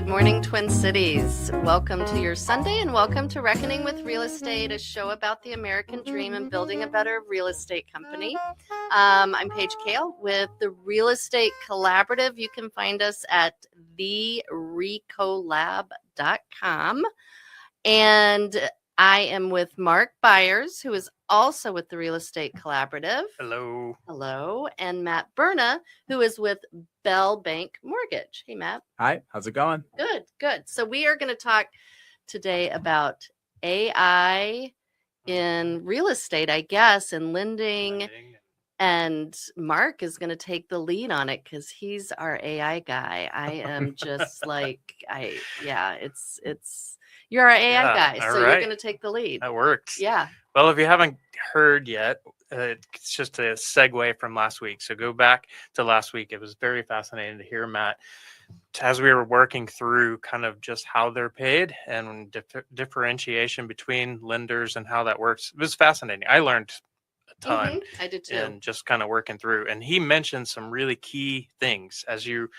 morning, Twin Cities. Welcome to your Sunday and welcome to Reckoning with Real Estate, a show about the American dream and building a better real estate company. I'm Paige Kale with the Real Estate Collaborative. You can find us at therecolab.com. And I am with Mark Byers, who is also with the Real Estate Collaborative. Hello. Hello. And Matt Berna, who is with Bell Bank Mortgage. Hey, Matt. Hi, how's it going? Good, good. So we are going to talk today about AI in real estate, I guess, and lending. And Mark is going to take the lead on it because he's our AI guy. I am just you're our AI guy, so right. you're going to take the lead. That works. Yeah. Well, if you haven't heard yet, it's just a segue from last week. So go back to last week. It was very fascinating to hear Matt as we were working through kind of just how they're paid and differentiation between lenders and how that works. It was fascinating. I learned a ton. I did too. And just kind of working through. And he mentioned some really key things as you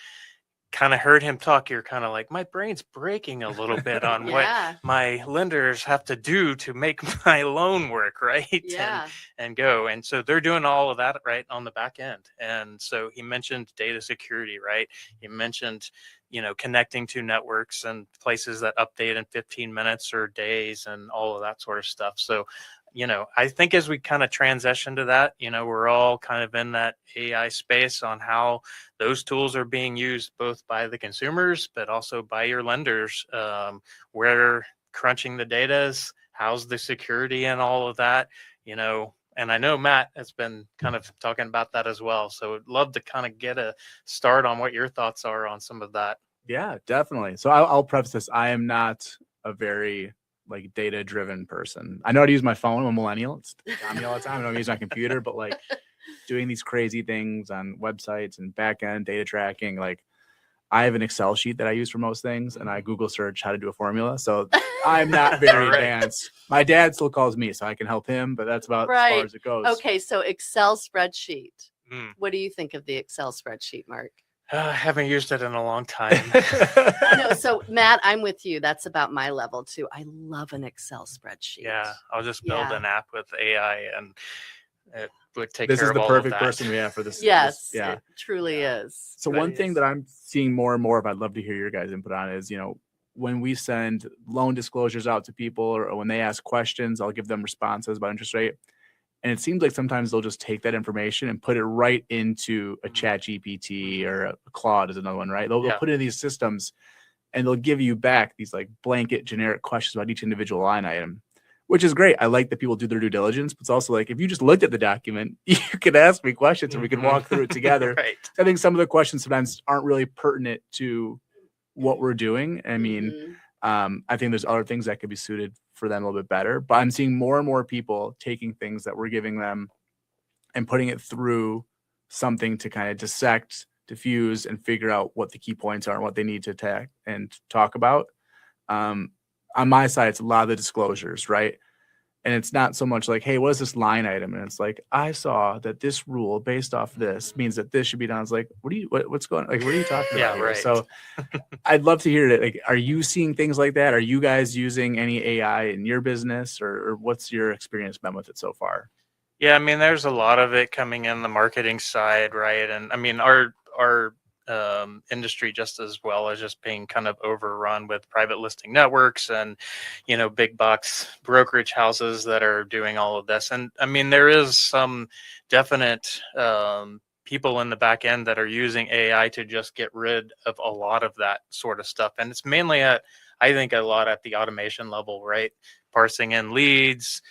kind of heard him talk. You're kind of like, my brain's breaking a little bit on what my lenders have to do to make my loan work, right? Yeah. And go. And so they're doing all of that right on the back end. And so he mentioned data security, right? He mentioned, connecting to networks and places that update in 15 minutes or days and all of that sort of stuff. So, I think as we kind of transition to that, we're all kind of in that AI space on how those tools are being used both by the consumers, but also by your lenders, where crunching the data is, how's the security and all of that, and I know Matt has been kind of talking about that as well. So I'd love to kind of get a start on what your thoughts are on some of that. Yeah, definitely. So I'll preface this. I am not a very data-driven person. I know how to use my phone. I'm a millennial. It's on me all the time. I don't use my computer, but doing these crazy things on websites and back-end data tracking, I have an Excel sheet that I use for most things, and I Google search how to do a formula. So I'm not very advanced. My dad still calls me, so I can help him, but that's about as far as it goes. Okay, so Excel spreadsheet. What do you think of the Excel spreadsheet, Mark? I haven't used it in a long time. No, so Matt, I'm with you. That's about my level too. I love an Excel spreadsheet. Yeah, I'll just build an app with AI and it would take care of all of that. This is the perfect person we have for this. Yes, it truly is. So one thing that I'm seeing more and more of, I'd love to hear your guys' input on is, when we send loan disclosures out to people or when they ask questions, I'll give them responses about interest rate. And it seems like sometimes they'll just take that information and put it right into a Chat GPT or a Claude is another one, right? They'll put it in these systems and they'll give you back these blanket generic questions about each individual line item, which is great. I like that people do their due diligence, but it's also if you just looked at the document, you could ask me questions and we can walk through it together. Right. I think some of the questions sometimes aren't really pertinent to what we're doing. I mean, I think there's other things that could be suited for them a little bit better, but I'm seeing more and more people taking things that we're giving them and putting it through something to kind of dissect, diffuse, and figure out what the key points are and what they need to attack and talk about. On my side, it's a lot of the disclosures, right? And it's not so much hey, what is this line item? And it's I saw that this rule based off this means that this should be done. It's what's going on? What are you talking about here? Right. So I'd love to hear it. Are you seeing things like that? Are you guys using any AI in your business or what's your experience been with it so far? Yeah, I mean, there's a lot of it coming in the marketing side, right? And I mean, our industry just as well as just being kind of overrun with private listing networks and big box brokerage houses that are doing all of this. And I mean, there is some definite people in the back end that are using AI to just get rid of a lot of that sort of stuff. And it's mainly I think a lot at the automation level, right? Parsing in leads,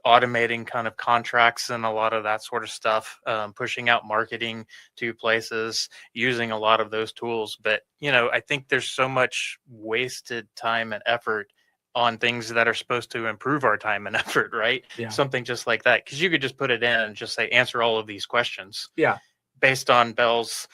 automating kind of contracts and a lot of that sort of stuff, pushing out marketing to places, using a lot of those tools. But, I think there's so much wasted time and effort on things that are supposed to improve our time and effort, right? Yeah. Something just like that. Because you could just put it in and just say, answer all of these questions. Yeah. Based on Bell's,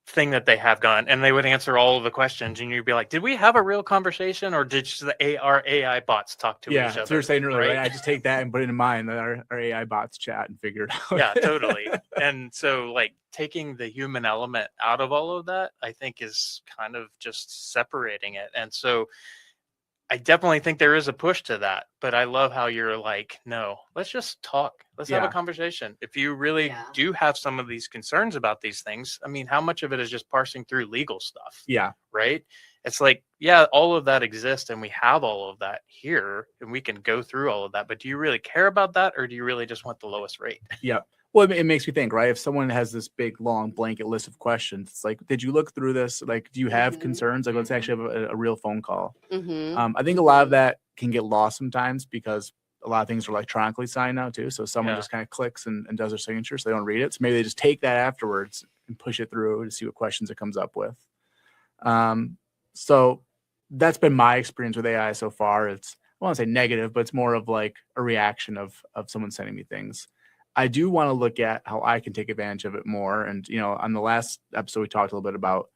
thing that they have gone, and they would answer all of the questions, and you'd be like, did we have a real conversation, or did just the our AI bots talk to each other? That's what you were saying earlier, right? I just take that and put it in mine, our AI bots chat and figure it out. Yeah, totally. And so like taking the human element out of all of that, I think is kind of just separating it. And so I definitely think there is a push to that, but I love how you're like, no, let's just talk. Let's have a conversation. If you really do have some of these concerns about these things, I mean, how much of it is just parsing through legal stuff? Yeah. Right. It's like, yeah, all of that exists and we have all of that here and we can go through all of that. But do you really care about that, or do you really just want the lowest rate? Yeah. Well, it makes me think, right? If someone has this big, long blanket list of questions, it's like, did you look through this? Like, do you have concerns? Like, let's actually have a real phone call. I think a lot of that can get lost sometimes because a lot of things are electronically signed now too. So someone just kind of clicks and does their signature, so they don't read it. So maybe they just take that afterwards and push it through to see what questions it comes up with. So that's been my experience with AI so far. It's, I want to say negative, but it's more of like a reaction of someone sending me things. I do want to look at how I can take advantage of it more. And, you know, on the last episode, we talked a little bit about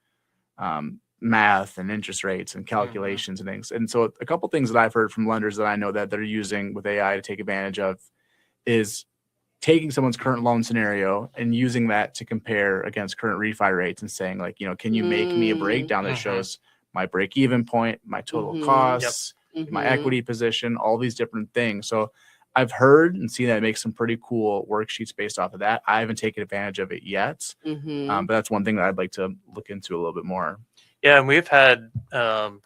math and interest rates and calculations and things. And so a couple things that I've heard from lenders that I know that they're using with AI to take advantage of is taking someone's current loan scenario and using that to compare against current refi rates and saying, like, you know, can you make me a breakdown that shows my break-even point, my total costs, my equity position, all these different things. So I've heard and seen that it makes some pretty cool worksheets based off of that. I haven't taken advantage of it yet, but that's one thing that I'd like to look into a little bit more. Yeah, and we've had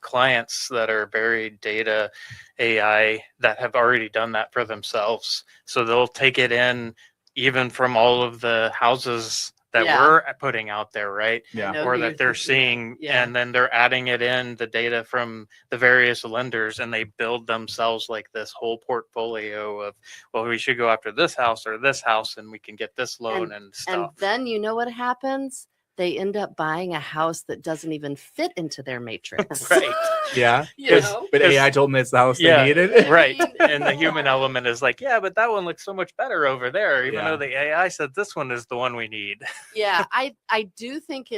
clients that are very data AI that have already done that for themselves. So they'll take it in even from all of the houses that we're putting out there, right? Yeah. Or that they're seeing, and then they're adding it in the data from the various lenders, and they build themselves like this whole portfolio of, well, we should go after this house or this house, and we can get this loan and stuff. And then you know what happens? They end up buying a house that doesn't even fit into their matrix. Right. Yeah. You know? But AI told them it's the house they needed. Right. And the human element is like, yeah, but that one looks so much better over there, even though the AI said this one is the one we need. Yeah, I do think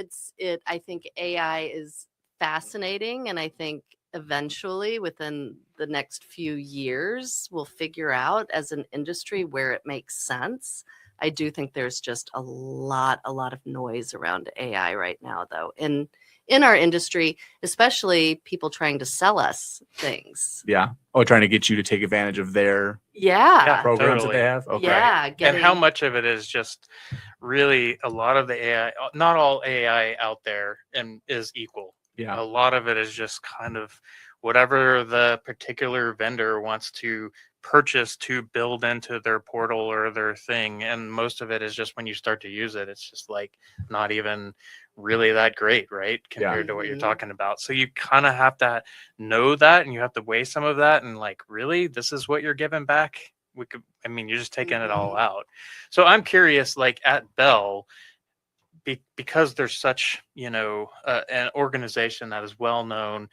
I think AI is fascinating, and I think eventually within the next few years we'll figure out as an industry where it makes sense. I do think there's just a lot of noise around AI right now, though, in our industry, especially people trying to sell us things. Yeah. Oh, trying to get you to take advantage of their programs that they have. Okay. Yeah. And how much of it is just really a lot of the AI, not all AI out there is equal. Yeah. A lot of it is just kind of whatever the particular vendor wants to purchase to build into their portal or their thing. And most of it is just when you start to use it, it's just like not even really that great, right? Compared to what you're talking about. So you kind of have to know that, and you have to weigh some of that, and like, really, this is what you're giving back? You're just taking it all out. So I'm curious, like at Bell, because there's such, an organization that is well known,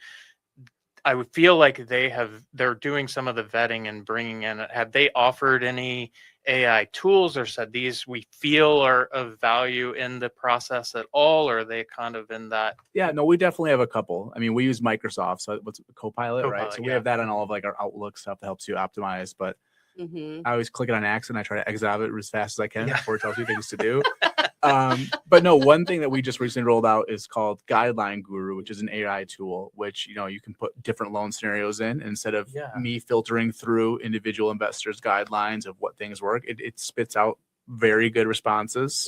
I would feel like they're doing some of the vetting and bringing in. Have they offered any AI tools or said these we feel are of value in the process at all? Or are they kind of in that? Yeah, no, we definitely have a couple. I mean, we use Microsoft, so what's Copilot, right? So we have that on all of like our Outlook stuff that helps you optimize. But I always click it on accident. I try to exit out of it as fast as I can before it tells me things to do. But no, one thing that we just recently rolled out is called Guideline Guru, which is an AI tool, which, you can put different loan scenarios in. Instead of me filtering through individual investors' guidelines of what things work, it spits out very good responses.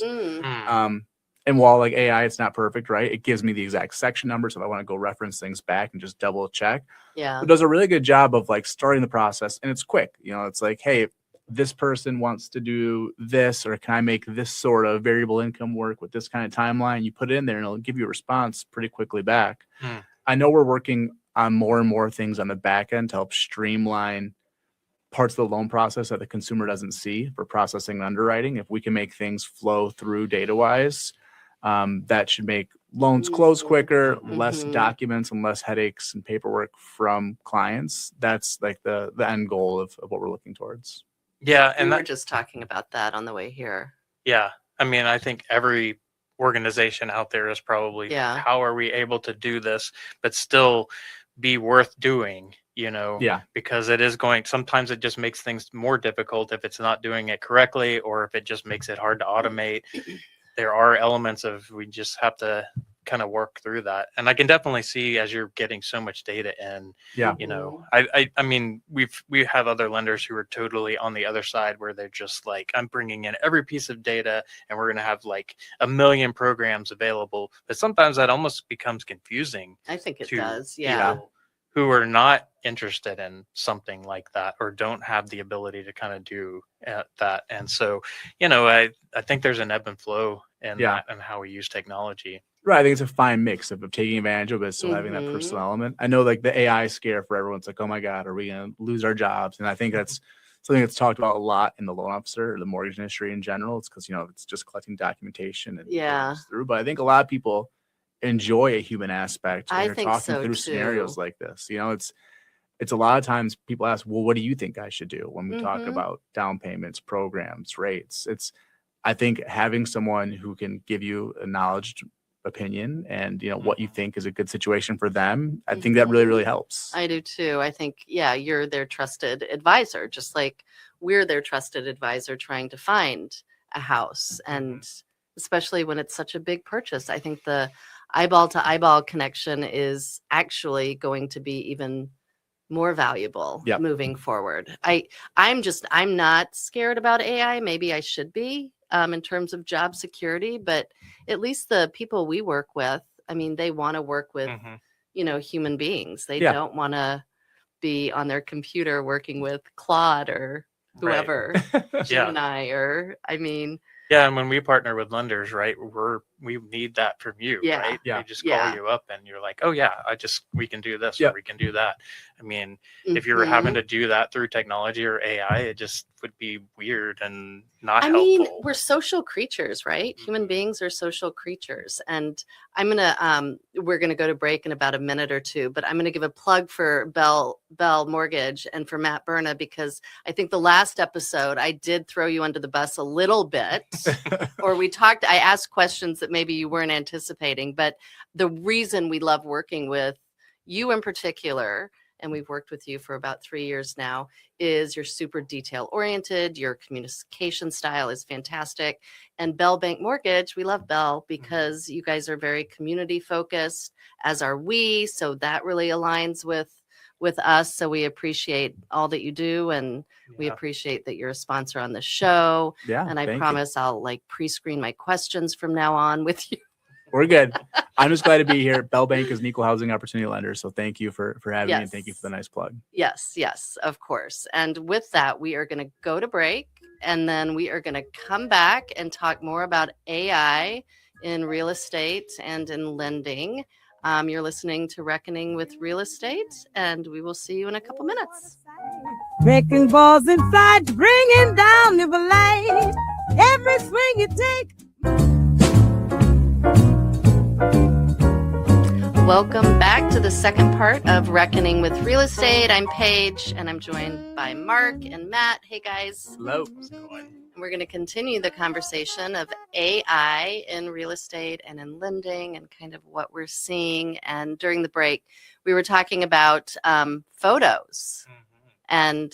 And while like AI, it's not perfect, right? It gives me the exact section number. So if I want to go reference things back and just double check, it does a really good job of like starting the process, and it's quick. It's like, hey, this person wants to do this, or can I make this sort of variable income work with this kind of timeline? You put it in there and it'll give you a response pretty quickly back. I know we're working on more and more things on the back end to help streamline parts of the loan process that the consumer doesn't see for processing and underwriting. If we can make things flow through data wise, that should make loans close quicker, less documents and less headaches and paperwork from clients. That's like the end goal of what we're looking towards. Yeah. And we were just talking about that on the way here. Yeah. I mean, I think every organization out there is probably Yeah. how are we able to do this, but still be worth doing, you know, Yeah. because it is going, sometimes it just makes things more difficult if it's not doing it correctly, or if it just makes it hard to automate. There are elements of, we just have to kind of work through that. And I can definitely see as you're getting so much data in, Yeah. you know, I mean, we have other lenders who are totally on the other side where they're just like, I'm bringing in every piece of data and we're going to have like 1 million programs available. But sometimes that almost becomes confusing. I think it to does. Yeah. people who are not interested in something like that, or don't have the ability to kind of do that. And so, you know, I think there's an ebb and flow in that and how we use technology. Right. I think it's a fine mix of taking advantage of it, still having that personal element. I know like the AI scare for everyone's like, oh my God, are we going to lose our jobs? And I think that's something that's talked about a lot in the loan officer or the mortgage industry in general. It's because, you know, it's just collecting documentation and going through. But I think a lot of people enjoy a human aspect when you're talking through scenarios like this. You know, it's a lot of times people ask, well, what do you think I should do when we talk about down payments, programs, rates? I think having someone who can give you a knowledge opinion and, you know, what you think is a good situation for them, I think that really, really helps. I do too. I think, yeah, you're their trusted advisor, just like we're their trusted advisor trying to find a house. And especially when it's such a big purchase, I think the eyeball to eyeball connection is actually going to be even more valuable moving forward. I'm not scared about AI. Maybe I should be in terms of job security, but at least the people we work with, I mean, they want to work with, you know, human beings. They don't want to be on their computer working with Claude or whoever, Gemini, or, I mean. Yeah, and when we partner with lenders, right, we need that from you, right? Yeah. They just call you up and you're like, oh yeah, we can do this or we can do that. I mean, if you were having to do that through technology or AI, it just would be weird and not helpful. I mean, we're social creatures, right? Human beings are social creatures. And we're gonna go to break in about a minute or two, but I'm gonna give a plug for Bell Mortgage and for Matt Berna, because I think the last episode I did throw you under the bus a little bit, or I asked questions that maybe you weren't anticipating. But the reason we love working with you in particular, and we've worked with you for about 3 years now, is you're super detail oriented. Your communication style is fantastic. And Bell Bank Mortgage, we love Bell because you guys are very community focused, as are we. So that really aligns with us. So we appreciate all that you do, and we appreciate that you're a sponsor on the show. Yeah. And I promise I'll like pre-screen my questions from now on with you. We're good. I'm just glad to be here. Bell Bank is an equal housing opportunity lender. So thank you for having me, and thank you for the nice plug. Yes, of course. And with that, we are going to go to break, and then we are going to come back and talk more about AI in real estate and in lending. You're listening to Reckoning with Real Estate, and we will see you in a couple minutes. Wrecking balls in flight, bringing down the light. Every swing you take. Welcome back to the second part of Reckoning with Real Estate. I'm Paige, and I'm joined by Mark and Matt. Hey, guys. Hello. We're going to continue the conversation of AI in real estate and in lending and kind of what we're seeing. And during the break, we were talking about photos. And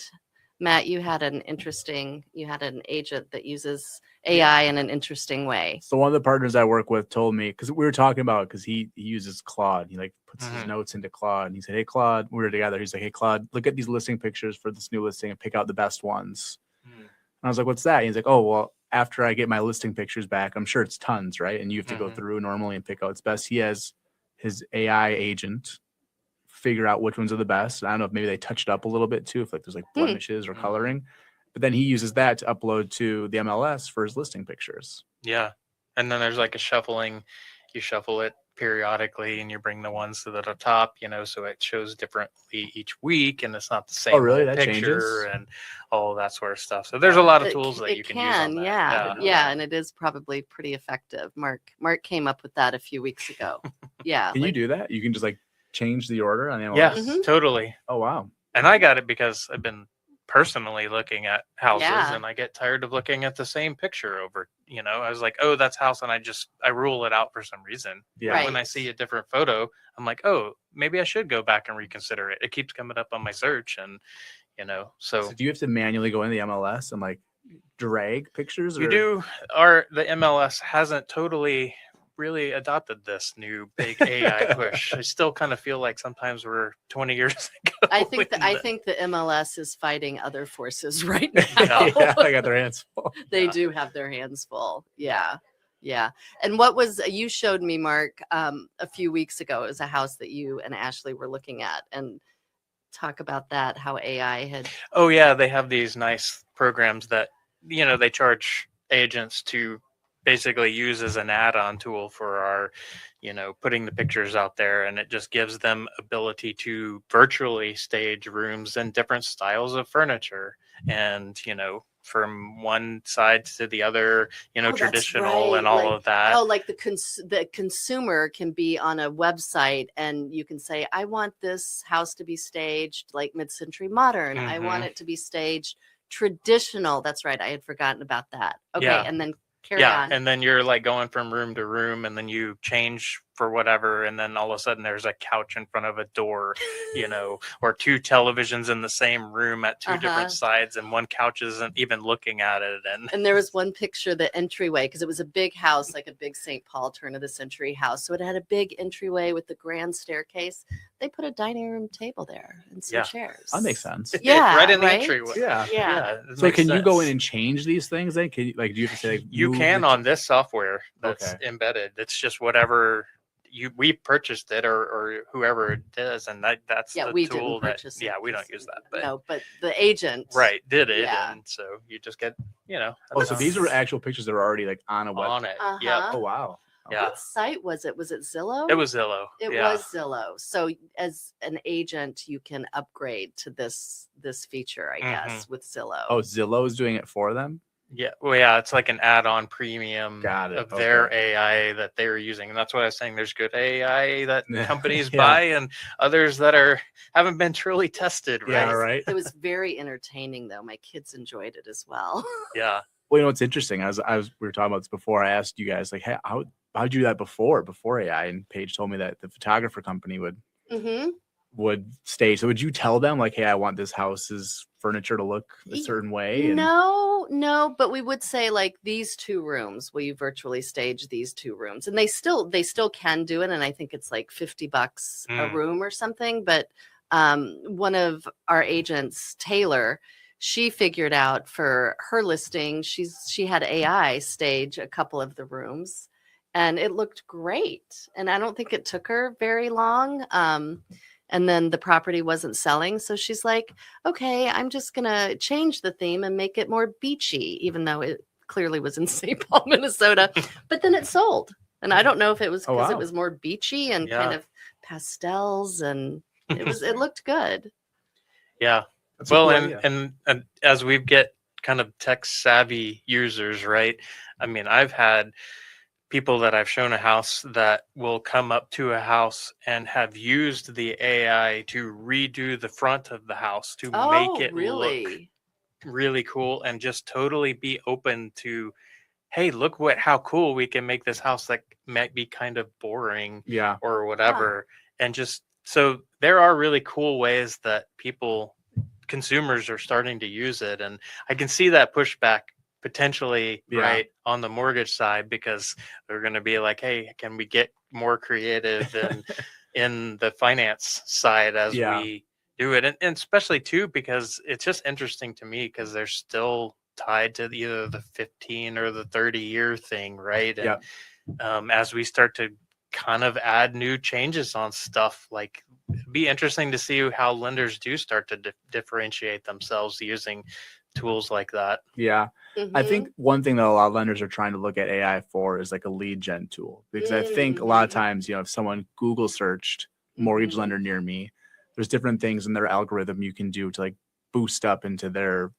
Matt, you had an agent that uses AI in an interesting way. So one of the partners I work with told me, because we were talking about, because he uses Claude. He like puts his notes into Claude, and he said, hey, Claude, we were together. He's like, hey, Claude, look at these listing pictures for this new listing and pick out the best ones. And I was like, what's that? And he's like, oh, well, after I get my listing pictures back, I'm sure it's tons, right? And you have to go through normally and pick out what's best. He has his AI agent figure out which ones are the best. I don't know if maybe they touched up a little bit too, if like there's like blemishes or coloring. But then he uses that to upload to the MLS for his listing pictures. Yeah. And then there's like a shuffling. You shuffle it periodically and you bring the ones to the top, you know, so it shows differently each week and it's not the same That picture changes? And all that sort of stuff. So there's a lot of tools that you can use on that. Yeah. And it is probably pretty effective. Mark came up with that a few weeks ago. Yeah. Can you do that? You can just like change the order on the MLS? Yes, totally. Oh, wow. And I got it because I've been personally looking at houses, Yeah. and I get tired of looking at the same picture over, I was like, oh, that's house. And I rule it out for some reason. Yeah. But when I Right. see a different photo, I'm like, oh, maybe I should go back and reconsider it. It keeps coming up on my search. And, So do you have to manually go into the MLS and like drag pictures? you Or? do, the MLS hasn't totally really adopted this new big AI push. I still kind of feel like sometimes we're 20 years ago. I think the MLS is fighting other forces right now. Yeah, they got their hands full. They Yeah. do have their hands full. Yeah. Yeah. And what was you showed me, Mark, a few weeks ago? It was a house that you and Ashley were looking at, and talk about that, how AI had. Oh yeah, they have these nice programs that they charge agents to basically use as an add-on tool for our putting the pictures out there, and it just gives them ability to virtually stage rooms and different styles of furniture, and from one side to the other, That's traditional right. and all of that. Oh, like the consumer can be on a website, and you can say, I want this house to be staged like mid-century modern. I want it to be staged traditional. That's right. I had forgotten about that. Okay. Yeah. And then carry on. And then you're like going from room to room, and then you change for whatever, and then all of a sudden there's a couch in front of a door, or two televisions in the same room at two different sides, and one couch isn't even looking at it. And there was one picture, the entryway, because it was a big house, like a big St. Paul turn of the century house. So it had a big entryway with the grand staircase. They put a dining room table there and some chairs. That makes sense. Yeah, right in the right? entryway. Yeah. it So makes can you go in sense. and change these things then? Can you, like, do you have to say like, You move can the- on this software that's Okay. embedded. It's just whatever we purchased it, or whoever it is, and that's Yeah, the we tool didn't purchase it. we don't use that, but No, but the agent. did it, Yeah. and so you just get Oh, so these are actual pictures that are already like on a web. on it. Uh-huh. Yep. Oh wow. Yeah. What site was it? Was it Zillow? It was Zillow. It yeah. was Zillow. So as an agent, you can upgrade to this feature, I guess, with Zillow. Oh, Zillow is doing it for them. Yeah, well, yeah, it's like an add-on premium Got it. of their Okay. AI that they're using, and that's what I was saying. There's good AI that Yeah. companies Yeah. buy, and others that haven't been truly tested. Right? Yeah. Right. It was very entertaining, though. My kids enjoyed it as well. Yeah. Well, you know what's interesting? We were talking about this before. I asked you guys like, hey, how'd you do that before AI? And Paige told me that the photographer company would stage. So would you tell them like, hey, I want this house's furniture to look a certain way? And... No, but we would say like these two rooms, will you virtually stage these two rooms? And they still can do it. And I think it's like $50 a room or something. But one of our agents, Taylor, she figured out for her listing, she had AI stage a couple of the rooms, and it looked great. And I don't think it took her very long. And then the property wasn't selling. So she's like, okay, I'm just going to change the theme and make it more beachy, even though it clearly was in St. Paul, Minnesota. But then it sold. And I don't know if it was because it was more beachy and kind of pastels, and it looked good. Yeah. That's well, a cool and as we get kind of tech savvy users, right? I mean, I've had people that I've shown a house that will come up to a house and have used the AI to redo the front of the house to make it look really cool, and just totally be open to, hey, look how cool we can make this house that might be kind of boring or whatever. And just so there are really cool ways that consumers are starting to use it. And I can see that pushback potentially right on the mortgage side, because they're going to be like, hey, can we get more creative in the finance side as we do it? And especially too, because it's just interesting to me because they're still tied to either the 15 or the 30-year thing, right? And as we start to kind of add new changes on stuff, like it'd be interesting to see how lenders do start to differentiate themselves using tools like that. I think one thing that a lot of lenders are trying to look at AI for is like a lead gen tool, because I think a lot of times, if someone Google searched mortgage lender near me, there's different things in their algorithm you can do to like boost up into their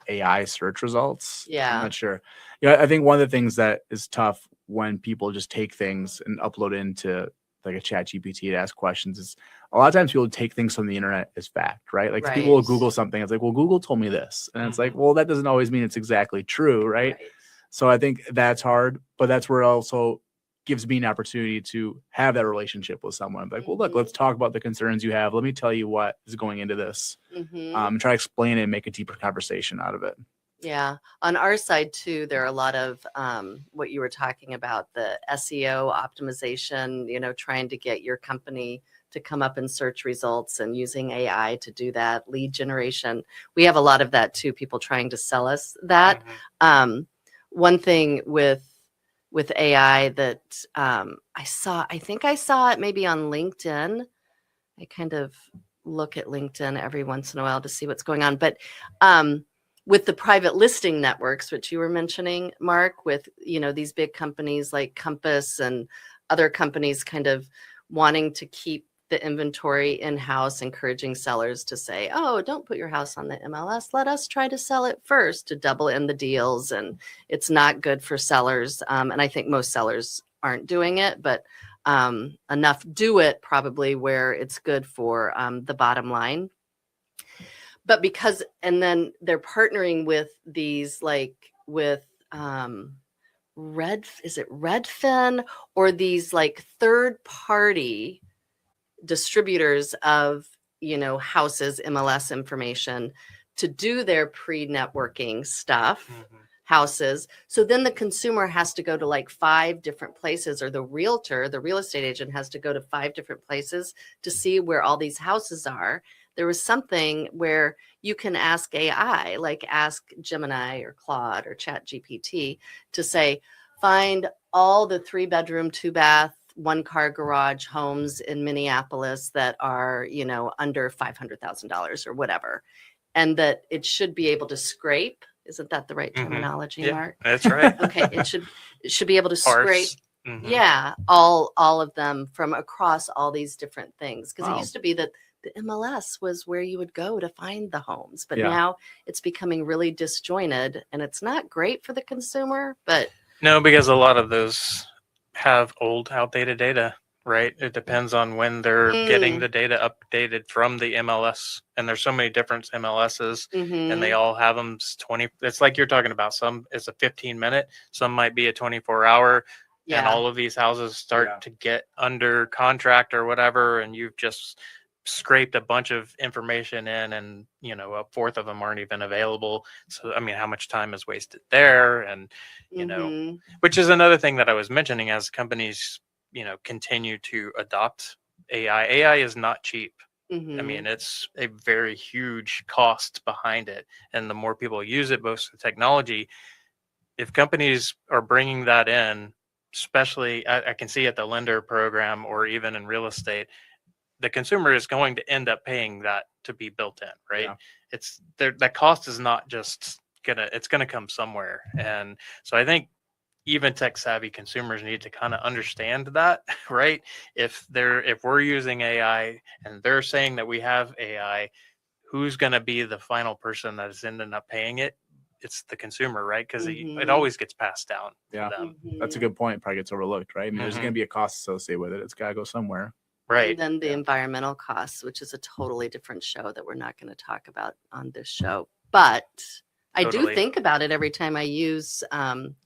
AI search results. I'm not sure. I think one of the things that is tough when people just take things and upload into like a chat GPT to ask questions is a lot of times people take things from the internet as fact, right? Like people will Right. Google something. It's like, well, Google told me this. And it's like, Mhm. well, that doesn't always mean it's exactly true, right? Right. So I think that's hard, but that's where it also gives me an opportunity to have that relationship with someone. Like, well, look, let's talk about the concerns you have. Let me tell you what is going into this, and try to explain it and make a deeper conversation out of it. Yeah. On our side too, there are a lot of what you were talking about, the SEO optimization, trying to get your company to come up in search results and using AI to do that, lead generation. We have a lot of that too, people trying to sell us that. One thing with AI that I think I saw it maybe on LinkedIn. I kind of look at LinkedIn every once in a while to see what's going on. But with the private listing networks, which you were mentioning, Mark, with these big companies like Compass and other companies kind of wanting to keep the inventory in-house, encouraging sellers to say, oh, don't put your house on the MLS. Let us try to sell it first to double in the deals. And it's not good for sellers. And I think most sellers aren't doing it, but enough do it probably where it's good for the bottom line. But and then they're partnering with these with Redfin or these third party distributors of houses, MLS information to do their pre-networking stuff. Houses. So then the consumer has to go to 5 different places, or the real estate agent has to go to 5 different places to see where all these houses are. There was something where you can ask AI, ask Gemini or Claude or Chat GPT to say, find all the 3-bedroom, 2-bath, 1-car garage homes in Minneapolis that are, under $500,000 or whatever. And that it should be able to scrape. Isn't that the right terminology, Yeah, Mark? that's right. Okay, it should be able to scrape. Yeah, all of them from across all these different things. Because it used to be that the MLS was where you would go to find the homes, but now it's becoming really disjointed, and it's not great for the consumer. But no, because a lot of those have old, outdated data. Right. It depends on when they're getting the data updated from the MLS. And there's so many different MLSs and they all have them 20. It's like you're talking about. Some it's a 15-minute, some might be a 24-hour. And all of these houses start to get under contract or whatever. And you've just scraped a bunch of information in, and a fourth of them aren't even available. So, I mean, how much time is wasted there? And, which is another thing that I was mentioning as companies continue to adopt AI. AI is not cheap. I mean, it's a very huge cost behind it. And the more people use it, both the technology, if companies are bringing that in, especially I can see at the lender program or even in real estate, the consumer is going to end up paying that to be built in, right? It's there. That cost is not just it's gonna come somewhere. And so I think even tech savvy consumers need to kind of understand that, right? If we're using AI and they're saying that we have AI, who's going to be the final person that is ending up paying it? It's the consumer, right? Because it always gets passed down to them. That's a good point. Probably gets overlooked, right? I mean, there's going to be a cost associated with it. It's got to go somewhere. Right. And then the environmental costs, which is a totally different show that we're not going to talk about on this show. But I do think about it every time I use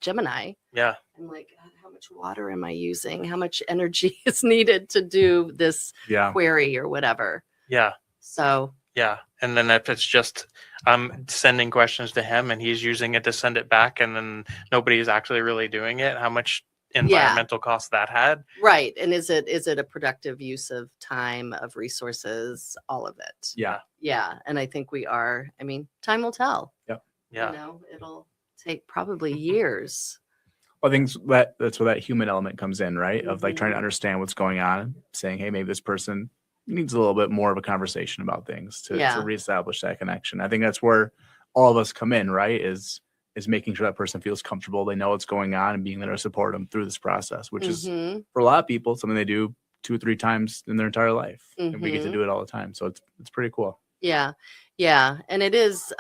Gemini. Yeah. I'm like, God, how much water am I using? How much energy is needed to do this query or whatever? Yeah. So. Yeah. And then if it's just I'm sending questions to him and he's using it to send it back, and then nobody's actually really doing it, how much environmental cost that had? Right. And is it a productive use of time, of resources, all of it? Yeah. Yeah. And I think we are. I mean, time will tell. Yep. Yeah. It'll take probably years. Well, I think that's where that human element comes in, right? Of trying to understand what's going on, saying, hey, maybe this person needs a little bit more of a conversation about things to reestablish that connection. I think that's where all of us come in, right? Is making sure that person feels comfortable, they know what's going on, and being there to support them through this process, which is for a lot of people something they do 2 or 3 times in their entire life, and we get to do it all the time. So it's pretty cool. Yeah, and it is.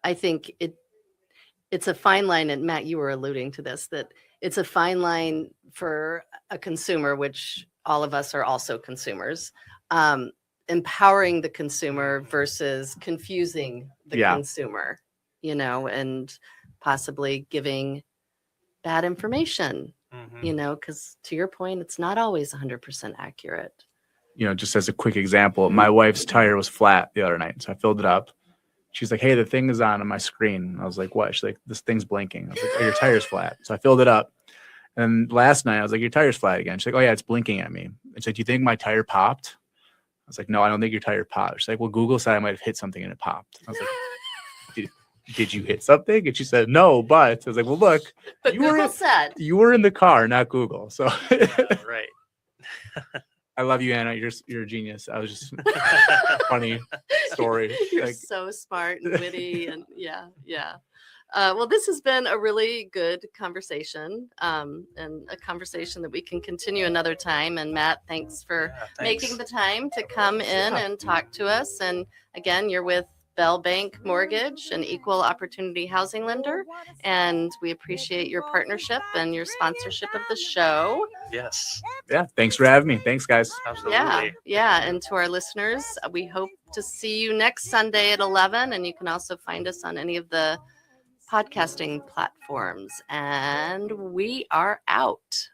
I think it's a fine line, and Matt, you were alluding to this, that it's a fine line for a consumer, which all of us are also consumers, empowering the consumer versus confusing the Yeah. consumer, and possibly giving bad information, because to your point, it's not always 100% accurate. Just as a quick example, my wife's tire was flat the other night, so I filled it up. She's like, "Hey, the thing is on my screen." I was like, "What?" She's like, "This thing's blinking." I was like, "Oh, your tire's flat." So I filled it up. And last night I was like, "Your tire's flat again." She's like, "Oh yeah, it's blinking at me." She's like, "Do you think my tire popped?" I was like, "No, I don't think your tire popped." She's like, "Well, Google said I might have hit something and it popped." I was like, did you hit something? And she said, "No, but." I was like, "Well, look, But Google said. You were in the car, not Google." So Right. I love you, Anna. You're a genius. I was just funny story. You're Like, so smart and witty, and yeah. Well, this has been a really good conversation, and a conversation that we can continue another time. And Matt, thanks for making the time to come in and talk to us. And again, you're with Bell Bank Mortgage, an equal opportunity housing lender, and we appreciate your partnership and your sponsorship of the show. Yes. yeah, thanks for having me. Thanks, guys. Absolutely. Yeah. And to our listeners, we hope to see you next Sunday at 11. And you can also find us on any of the podcasting platforms. And we are out.